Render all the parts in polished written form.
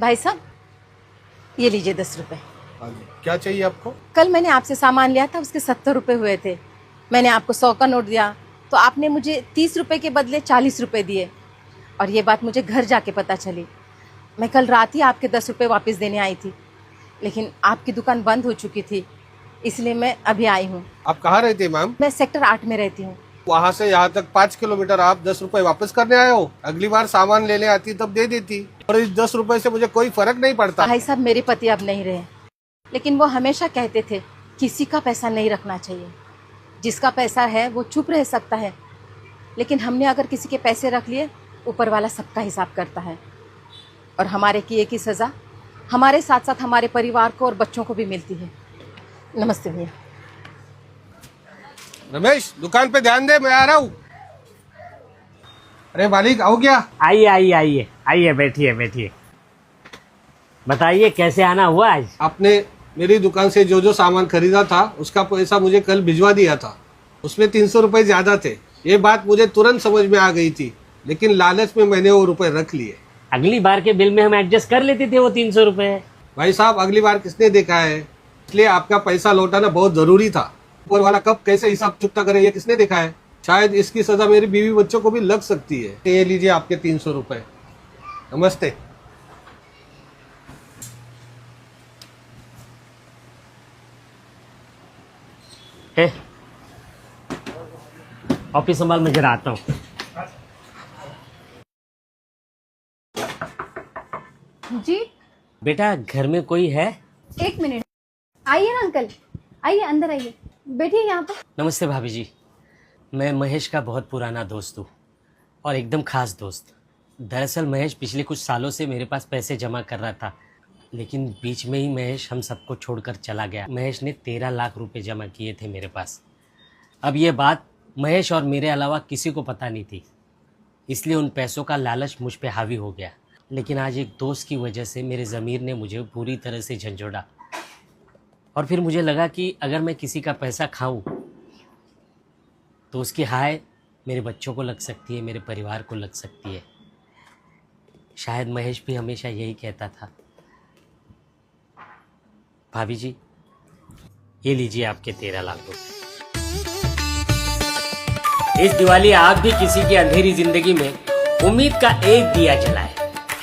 भाई साहब, ये लीजिए 10 रुपए। हाँ जी, क्या चाहिए आपको? कल मैंने आपसे सामान लिया था, उसके 70 रुपए हुए थे। मैंने आपको 100 का नोट दिया तो आपने मुझे 30 रुपए के बदले 40 रुपए दिए। और ये बात मुझे घर जाके पता चली। मैं कल रात ही आपके 10 रुपए वापस देने आई थी, लेकिन आपकी दुकान बंद हो चुकी थी, इसलिए मैं अभी आई हूँ। आप कहाँ रहते हैं मैम? मैं सेक्टर 8 में रहती हूँ। वहाँ से यहाँ तक 5 किलोमीटर, आप 10 रुपए वापस करने आए हो? अगली बार सामान लेने आती तब दे देती। और इस 10 रुपए से मुझे कोई फर्क नहीं पड़ता। भाई साहब, मेरे पति अब नहीं रहे, लेकिन वो हमेशा कहते थे किसी का पैसा नहीं रखना चाहिए। जिसका पैसा है वो चुप रह सकता है, लेकिन हमने अगर किसी के पैसे रख लिए, ऊपर वाला सबका हिसाब करता है। और हमारे किए की सज़ा हमारे साथ साथ हमारे परिवार को और बच्चों को भी मिलती है। नमस्ते भैया। रमेश, दुकान पे ध्यान दे, मैं आ रहा हूँ। अरे मालिक, आओ क्या? आइए आइए आइए आइए, बैठिए बैठिए। बताइए कैसे आना हुआ आज? आपने मेरी दुकान से जो जो सामान खरीदा था उसका पैसा मुझे कल भिजवा दिया था। उसमें 300 रुपए ज्यादा थे। ये बात मुझे तुरंत समझ में आ गई थी, लेकिन लालच में मैंने वो रुपए रख लिए। अगली बार के बिल में हम एडजस्ट कर लेते थे वो 300 रुपए। भाई साहब, अगली बार किसने देखा है? इसलिए आपका पैसा लौटाना बहुत जरूरी था। ऊपर वाला कब कैसे हिसाब चुकता करे, ये किसने देखा है? शायद इसकी सजा मेरी बीवी बच्चों को भी लग सकती है। ये लीजिए आपके 300 रुपए। नमस्ते। ऑफिस संभाल, मैं जरा आता हूँ। जी बेटा, घर में कोई है? 1 मिनट, आइए ना अंकल, आइए अंदर आइए, बैठिए यहाँ पे। नमस्ते भाभी जी। मैं महेश का बहुत पुराना दोस्त हूँ और एकदम खास दोस्त। दरअसल महेश पिछले कुछ सालों से मेरे पास पैसे जमा कर रहा था, लेकिन बीच में ही महेश हम सबको छोड़कर चला गया। महेश ने 13 लाख रुपए जमा किए थे मेरे पास। अब ये बात महेश और मेरे अलावा किसी को पता नहीं थी, इसलिए उन पैसों का लालच मुझ पे हावी हो गया। लेकिन आज एक दोस्त की वजह से मेरे ज़मीर ने मुझे पूरी तरह से झंझोड़ा। और फिर मुझे लगा कि अगर मैं किसी का पैसा खाऊं तो उसकी हाय मेरे बच्चों को लग सकती है, मेरे परिवार को लग सकती है। शायद महेश भी हमेशा यही कहता था। भाभी जी, ये लीजिए आपके 13 लाख रुपए। इस दिवाली आप भी किसी की अंधेरी जिंदगी में उम्मीद का एक दिया जलाए।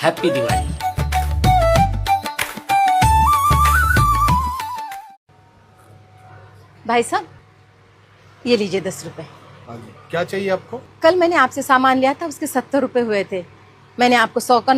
हैप्पी दिवाली। भाई साहब, ये लीजिए 10 रुपए। हाँ जी, क्या चाहिए आपको? कल मैंने आपसे सामान लिया था, उसके 70 रुपए हुए थे। मैंने आपको 100 का